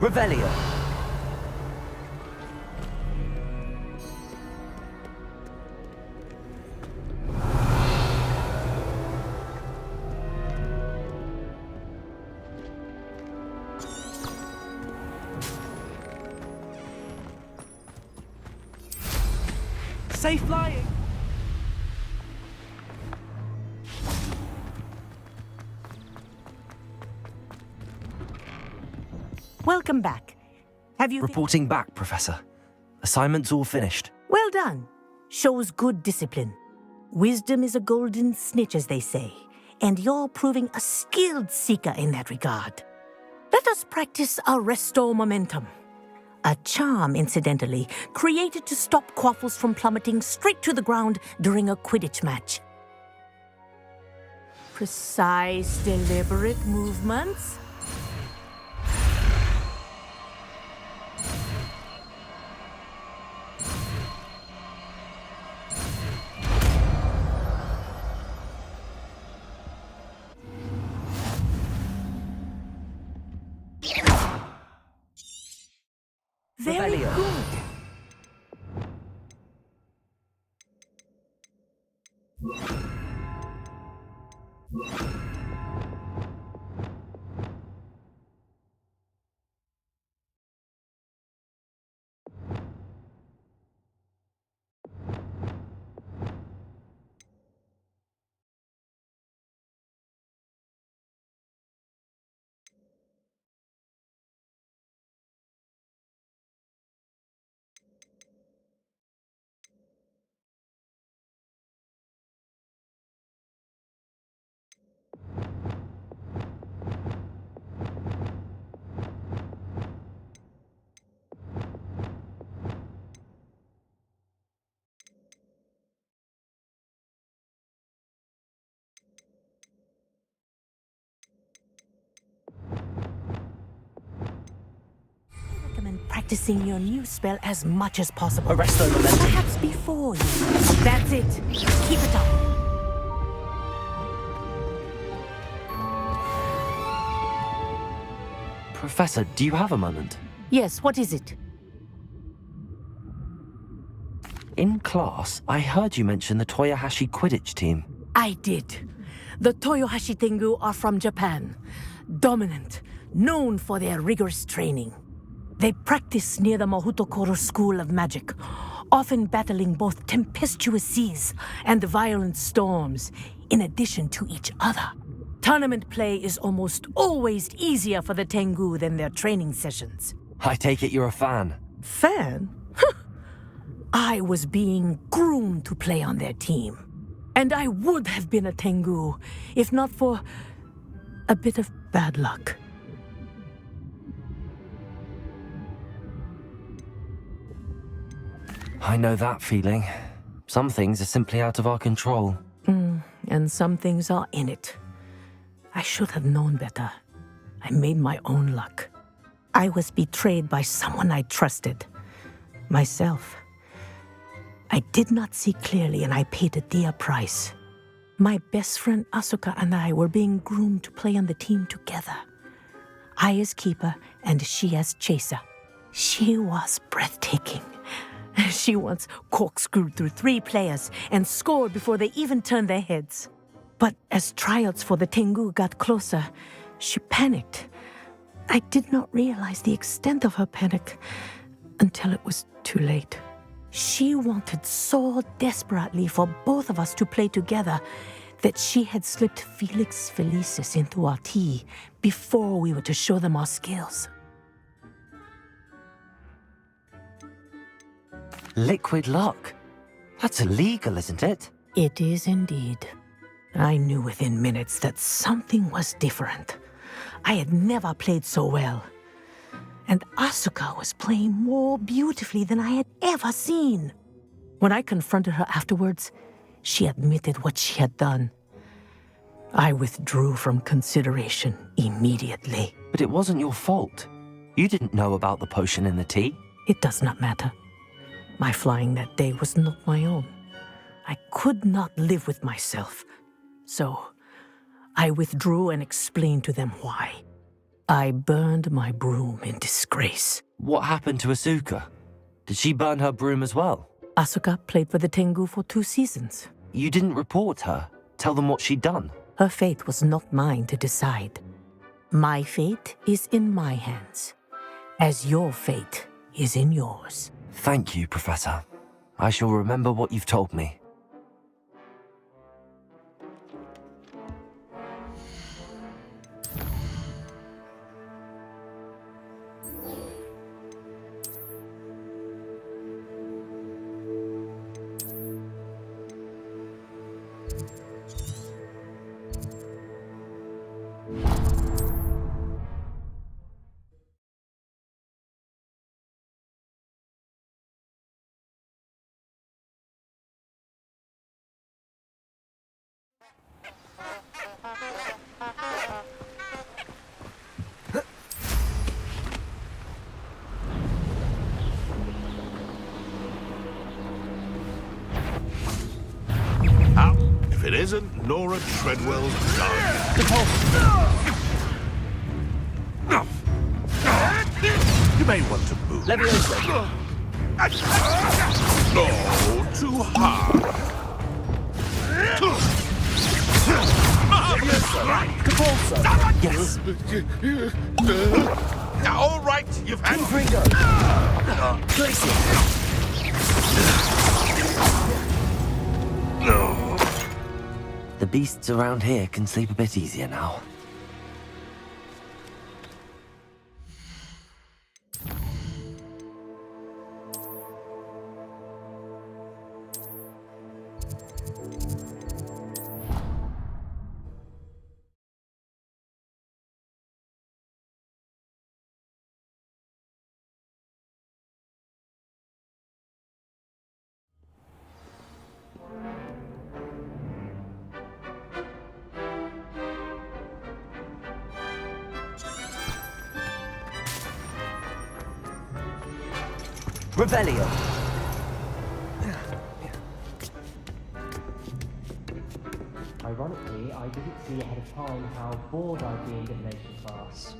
Revelio. Safe flying. Welcome back. Have you... Reporting back, Professor. Assignment's all finished. Well done. Shows good discipline. Wisdom is a golden snitch, as they say, and you're proving a skilled seeker in that regard. Let us practice our Restore Momentum. A charm, incidentally, created to stop Quaffles from plummeting straight to the ground during a Quidditch match. Precise, deliberate movements. Very good. Practicing your new spell as much as possible. Perhaps before you. That's it. Keep it up. Professor, do you have a moment? Yes, what is it? In class, I heard you mention the Toyohashi Quidditch team. I did. The Toyohashi Tengu are from Japan. Dominant, known for their rigorous training. They practice near the Mahutokoro School of Magic, often battling both tempestuous seas and violent storms, in addition to each other. Tournament play is almost always easier for the Tengu than their training sessions. I take it you're a fan. Fan? I was being groomed to play on their team. And I would have been a Tengu, if not for a bit of bad luck. I know that feeling. Some things are simply out of our control. And some things are in it. I should have known better. I made my own luck. I was betrayed by someone I trusted. Myself. I did not see clearly and I paid a dear price. My best friend Asuka and I were being groomed to play on the team together. I as keeper and she as chaser. She was breathtaking. She once corkscrewed through 3 players and scored before they even turned their heads. But as tryouts for the Tengu got closer, she panicked. I did not realize the extent of her panic until it was too late. She wanted so desperately for both of us to play together that she had slipped Felix Felicis into our tea before we were to show them our skills. Liquid luck? That's illegal, isn't it? It is indeed. I knew within minutes that something was different. I had never played so well. And Asuka was playing more beautifully than I had ever seen. When I confronted her afterwards, she admitted what she had done. I withdrew from consideration immediately. But it wasn't your fault. You didn't know about the potion in the tea. It does not matter. My flying that day was not my own. I could not live with myself. So, I withdrew and explained to them why. I burned my broom in disgrace. What happened to Asuka? Did she burn her broom as well? Asuka played for the Tengu for 2 seasons. You didn't report her? Tell them what she'd done? Her fate was not mine to decide. My fate is in my hands, as your fate is in yours. Thank you, Professor. I shall remember what you've told me. If it isn't Nora Treadwell's gun. may want to move. Leviosa. No, too hard. Yes. All right, you've had Ringo. Glacier. The beasts around here can sleep a bit easier now. Revelio. Ironically, I didn't see ahead of time how bored I'd be in divination class.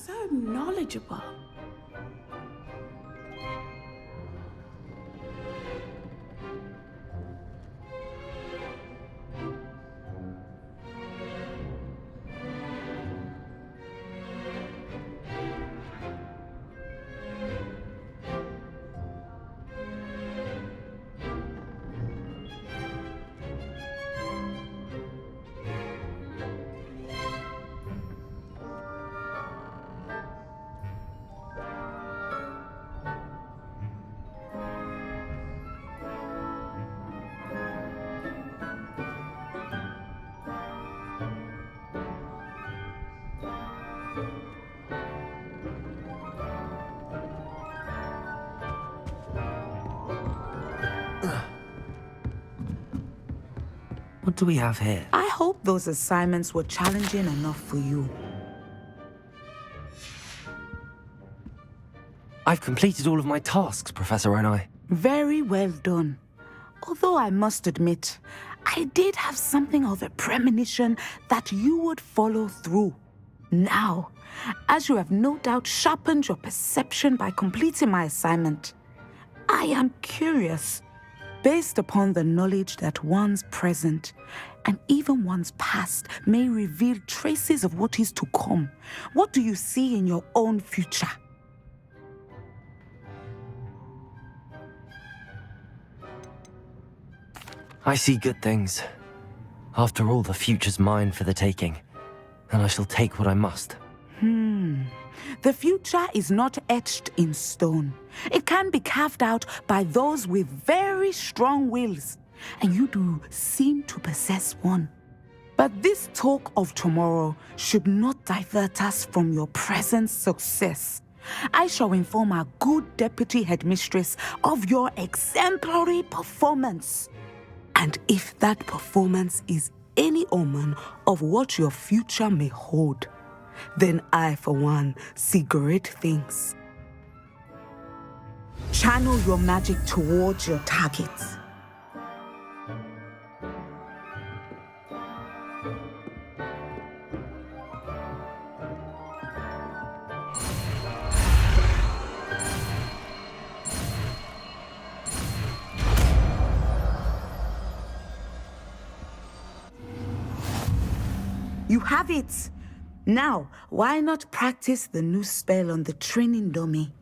So knowledgeable. What do we have here? I hope those assignments were challenging enough for you. I've completed all of my tasks, Professor Onai. Very well done. Although I must admit, I did have something of a premonition that you would follow through. Now, as you have no doubt sharpened your perception by completing my assignment, I am curious, based upon the knowledge that one's present and even one's past may reveal traces of what is to come. What do you see in your own future? I see good things. After all, the future's mine for the taking, and I shall take what I must. The future is not etched in stone. It can be carved out by those with very strong wills, and you do seem to possess one. But this talk of tomorrow should not divert us from your present success. I shall inform our good deputy headmistress of your exemplary performance. And if that performance is any omen of what your future may hold, then I, for one, see great things. Channel your magic towards your targets. You have it! Now, why not practice the new spell on the training dummy?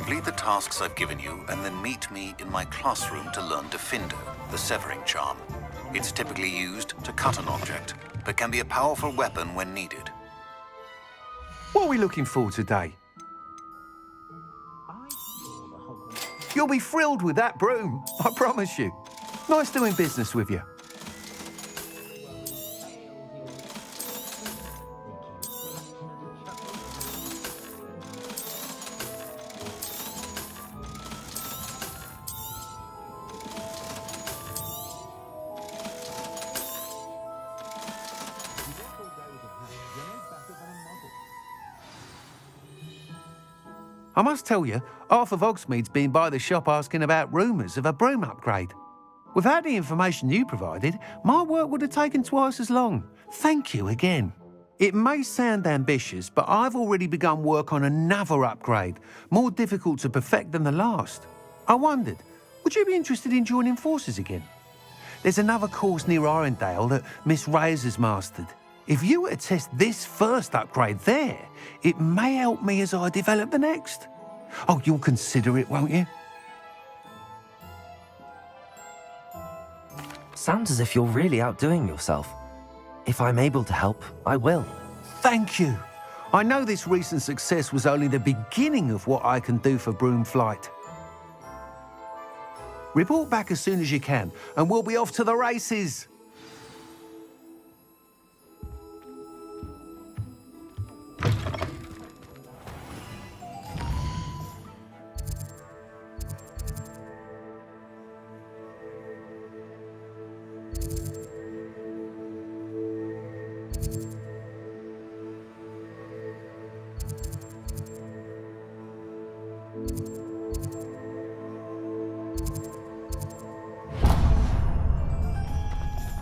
Complete the tasks I've given you, and then meet me in my classroom to learn Defindo, the severing charm. It's typically used to cut an object, but can be a powerful weapon when needed. What are we looking for today? You'll be thrilled with that broom, I promise you. Nice doing business with you. I must tell you, half of Hogsmeade's been by the shop asking about rumours of a broom upgrade. Without the information you provided, my work would have taken twice as long. Thank you again. It may sound ambitious, but I've already begun work on another upgrade, more difficult to perfect than the last. I wondered, would you be interested in joining forces again? There's another course near Irondale that Miss Reyes has mastered. If you were to test this first upgrade there, it may help me as I develop the next. Oh, you'll consider it, won't you? Sounds as if you're really outdoing yourself. If I'm able to help, I will. Thank you. I know this recent success was only the beginning of what I can do for Broom Flight. Report back as soon as you can, and we'll be off to the races.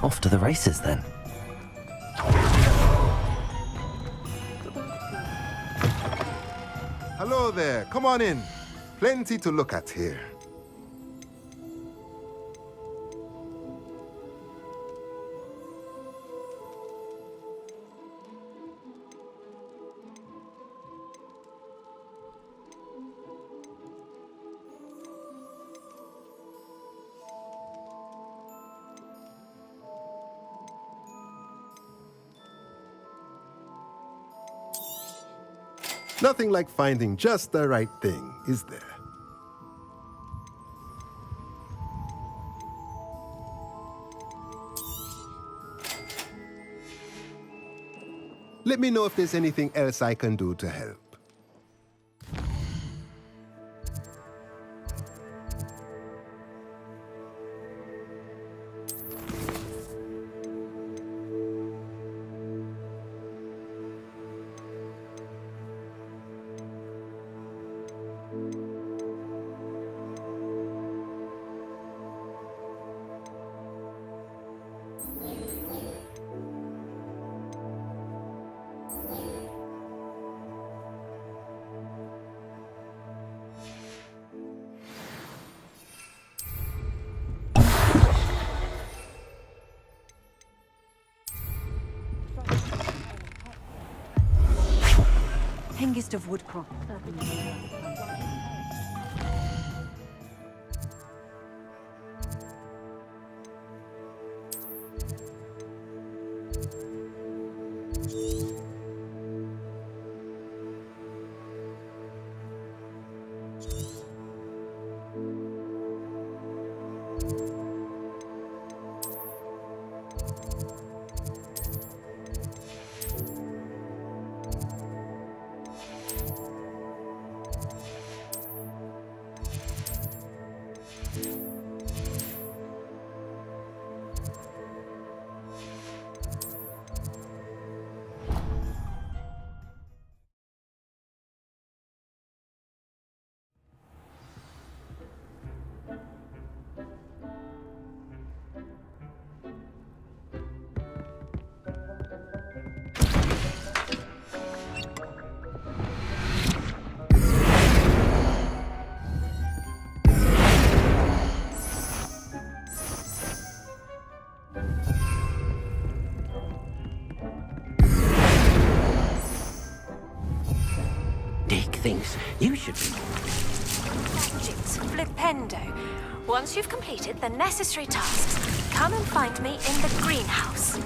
Off to the races, then. Hello there. Come on in. Plenty to look at here. Nothing like finding just the right thing, is there? Let me know if there's anything else I can do to help. Hengist of Woodcrop. Dick thinks you should be. project, Flipendo. Once you've completed the necessary tasks, come and find me in the greenhouse.